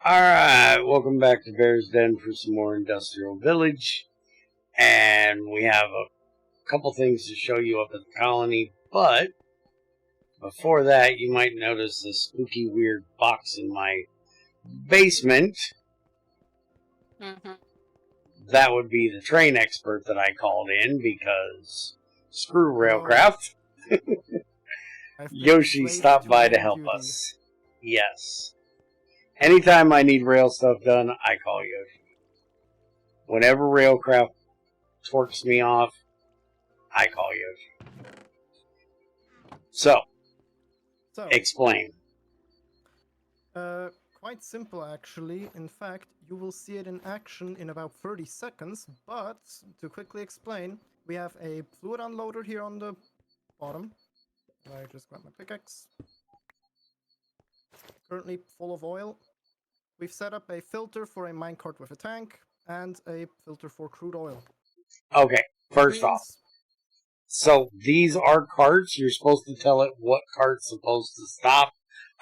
Alright, welcome back to Bear's Den for some more Industrial Village. And we have a couple things to show you up at the colony, but before that, you might notice this spooky, weird box in my basement. That would be the train expert that I called in because screw Railcraft. Yoshi stopped by to help us. Yes. Anytime I need rail stuff done, I call Yoshi. Whenever Railcraft torques me off, I call Yoshi. So explain. Quite simple, actually. In fact, you will see it in action in about 30 seconds, but to quickly explain, we have a fluid unloader here on the bottom. I just grab my pickaxe. Currently full of oil. We've set up a filter for a minecart with a tank, and a filter for crude oil. Okay, first off. So these are carts. You're supposed to tell it what cart's supposed to stop.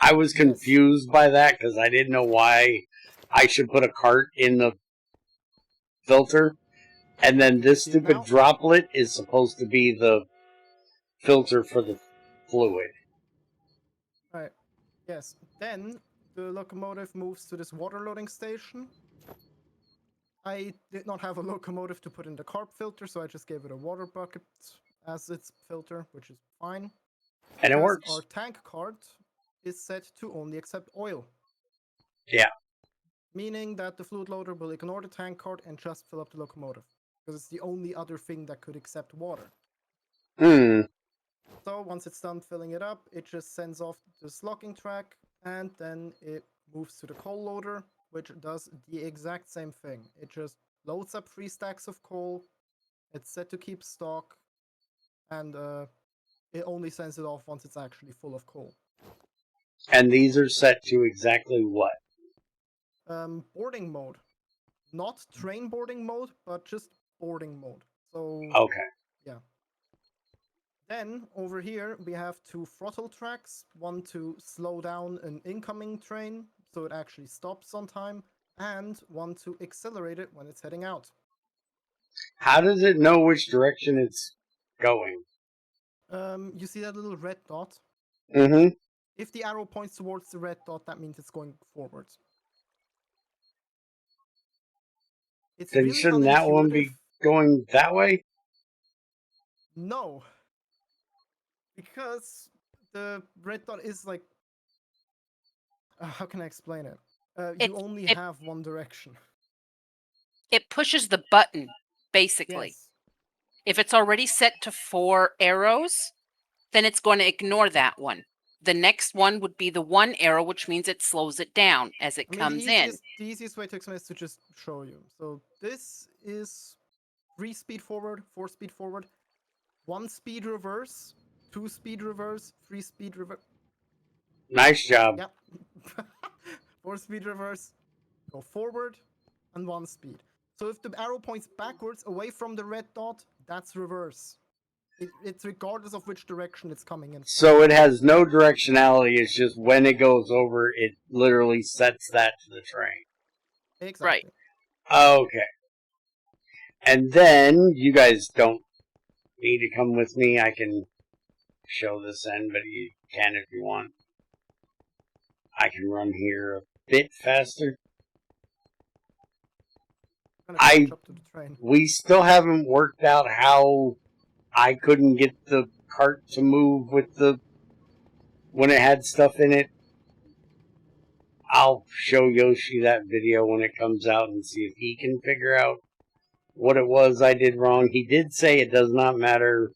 I was confused by that because I didn't know why I should put a cart in the filter. And then this stupid droplet is supposed to be the filter for the fluid. Right. Yes. Then the locomotive moves to this water loading station. I did not have a locomotive to put in the carb filter, so I just gave it a water bucket as its filter, which is fine. And it works. Our tank cart is set to only accept oil. Yeah. Meaning that the fluid loader will ignore the tank cart and just fill up the locomotive, because it's the only other thing that could accept water. So once it's done filling it up, it just sends off this locking track, and then it moves to the coal loader, which does the exact same thing. It just loads up 3 stacks of coal, it's set to keep stock, and it only sends it off once it's actually full of coal. And these are set to exactly what? Boarding mode. Not train boarding mode, but just boarding mode. So okay. Yeah. Then, over here, we have 2 throttle tracks. One to slow down an incoming train, so it actually stops on time, and one to accelerate it when it's heading out. How does it know which direction it's going? You see that little red dot? Mm-hmm. If the arrow points towards the red dot, that means it's going forwards. It's then really shouldn't that one be going that way? No. Because the red dot is like... how can I explain it? You only have one direction. It pushes the button, basically. Yes. If it's already set to 4 arrows, then it's going to ignore that one. The next one would be the 1 arrow, which means it slows it down as it comes in. The easiest way to explain is to just show you. So this is 3 speed forward, 4 speed forward, 1 speed reverse, 2 speed reverse, 3 speed reverse. Nice job. Yep. 4 speed reverse, go forward, and 1 speed. So if the arrow points backwards away from the red dot, that's reverse. It's regardless of which direction it's coming in. So it has no directionality, it's just when it goes over, it literally sets that to the train. Exactly. Right. Okay. And then, you guys don't need to come with me, I can show this end, but you can if you want. I can run here a bit faster. We still haven't worked out how I couldn't get the cart to move with when it had stuff in it. I'll show Yoshi that video when it comes out and see if he can figure out what it was I did wrong. He did say it does not matter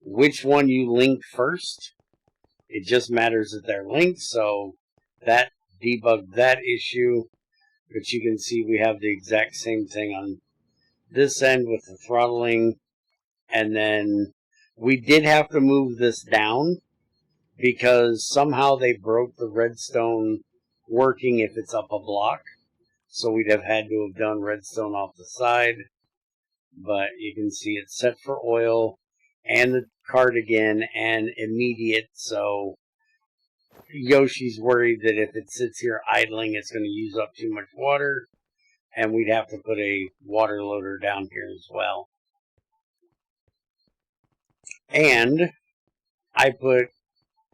which one you link first. It just matters that they're linked, so that debugged that issue. But you can see we have the exact same thing on this end with the throttling. And then we did have to move this down because somehow they broke the redstone working if it's up a block. So we'd have had to have done redstone off the side. But you can see it's set for oil and the cart again and immediate. So Yoshi's worried that if it sits here idling, it's going to use up too much water, and we'd have to put a water loader down here as well. And I put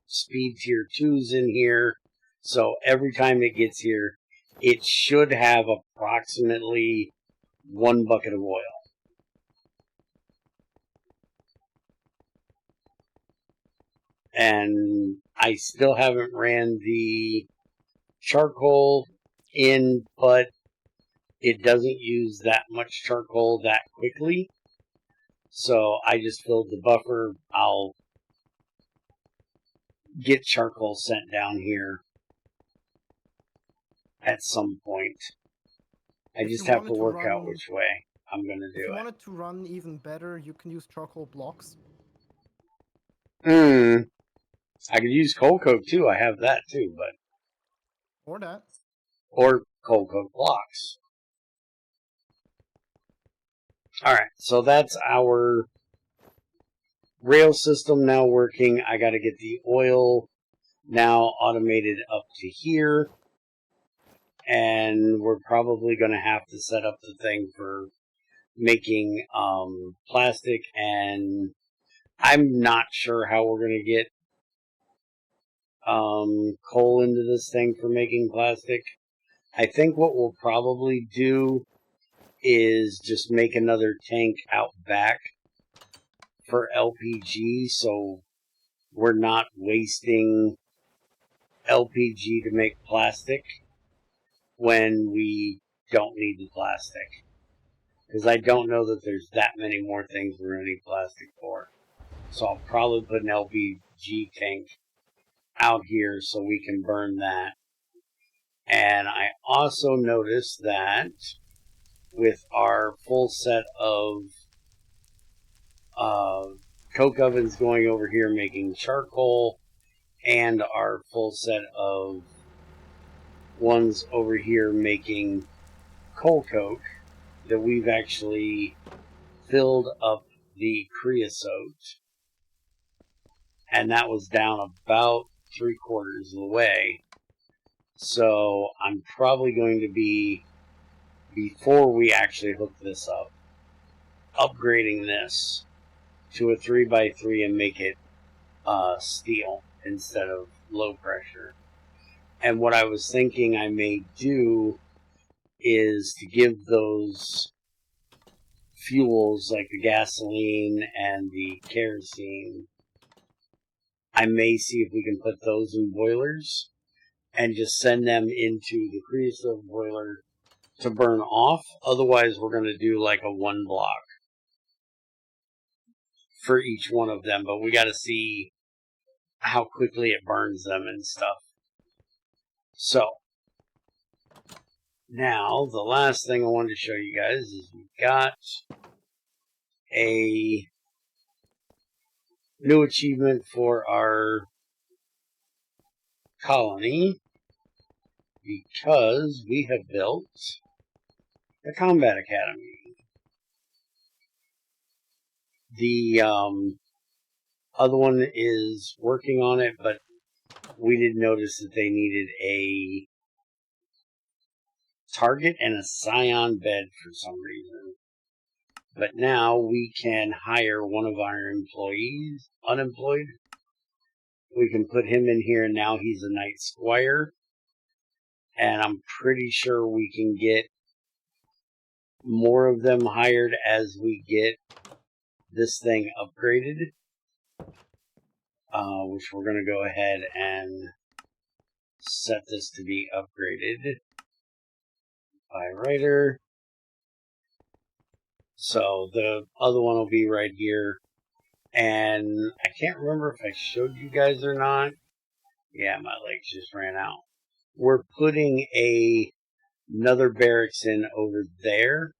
speed tier 2s in here, so every time it gets here, it should have approximately 1 bucket of oil. And I still haven't ran the charcoal in, but it doesn't use that much charcoal that quickly. So I just filled the buffer. I'll get charcoal sent down here at some point. I just have to work out which way I'm going to do it. If you want it to run even better, you can use charcoal blocks. I could use coal coke too. I have that too, but... Or that. Or coal coke blocks. Alright, so that's our rail system now working. I got to get the oil now automated up to here. And we're probably going to have to set up the thing for making plastic. And I'm not sure how we're going to get coal into this thing for making plastic. I think what we'll probably do is just make another tank out back for LPG, so we're not wasting LPG to make plastic when we don't need the plastic. Because I don't know that there's that many more things we're going to need plastic for. So I'll probably put an LPG tank out here so we can burn that. And I also noticed that with our full set of coke ovens going over here making charcoal, and our full set of ones over here making coal coke, that we've actually filled up the creosote, and that was down about 3/4 of the way. So I'm probably going to be, before we actually hook this up, upgrading this to a 3x3 and make it steel instead of low pressure. And what I was thinking I may do is to give those fuels, like the gasoline and the kerosene, I may see if we can put those in boilers and just send them into the creosote boiler to burn off. Otherwise, we're going to do like a 1 block for each one of them, but we got to see how quickly it burns them and stuff. So, now, the last thing I wanted to show you guys is we've got a new achievement for our colony, because we have built a combat academy. The other one is working on it, but we did notice that they needed a target and a scion bed for some reason. But now we can hire one of our employees, unemployed. We can put him in here, and now he's a night squire. And I'm pretty sure we can get more of them hired as we get this thing upgraded. Which we're going to go ahead and set this to be upgraded by writer. So the other one will be right here. And I can't remember if I showed you guys or not. Yeah, my legs just ran out. We're putting another barracks in over there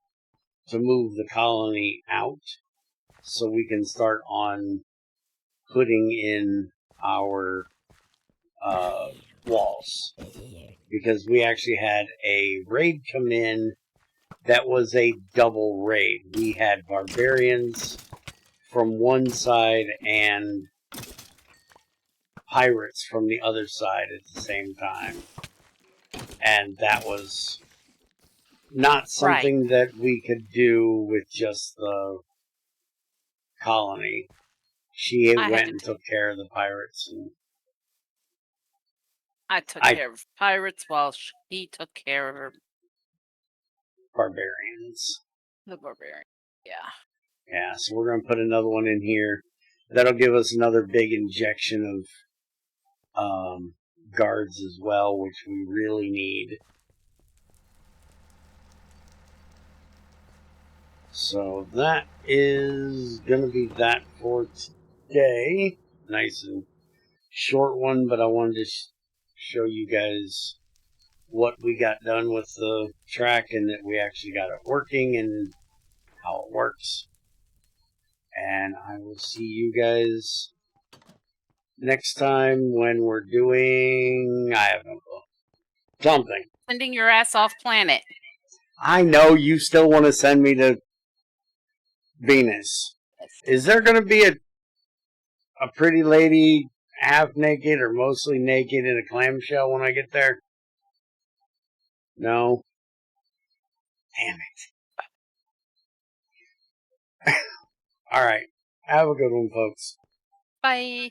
to move the colony out, so we can start on putting in our walls. Because we actually had a raid come in that was a double raid. We had barbarians from one side and pirates from the other side at the same time. And that was not something that we could do with just the colony. She went and took care of the pirates. And I took care of pirates while he took care of barbarians. the barbarian. Yeah. Yeah, so we're going to put another one in here. That'll give us another big injection of guards as well, which we really need. So that is going to be that for today. Nice and short one, but I wanted to show you guys what we got done with the track and that we actually got it working and how it works. And I will see you guys next time when we're doing, I have no clue, something. Sending your ass off planet. I know you still want to send me to Venus. Is there going to be a pretty lady half naked or mostly naked in a clamshell when I get there? No? Damn it. Alright. Have a good one, folks. Bye.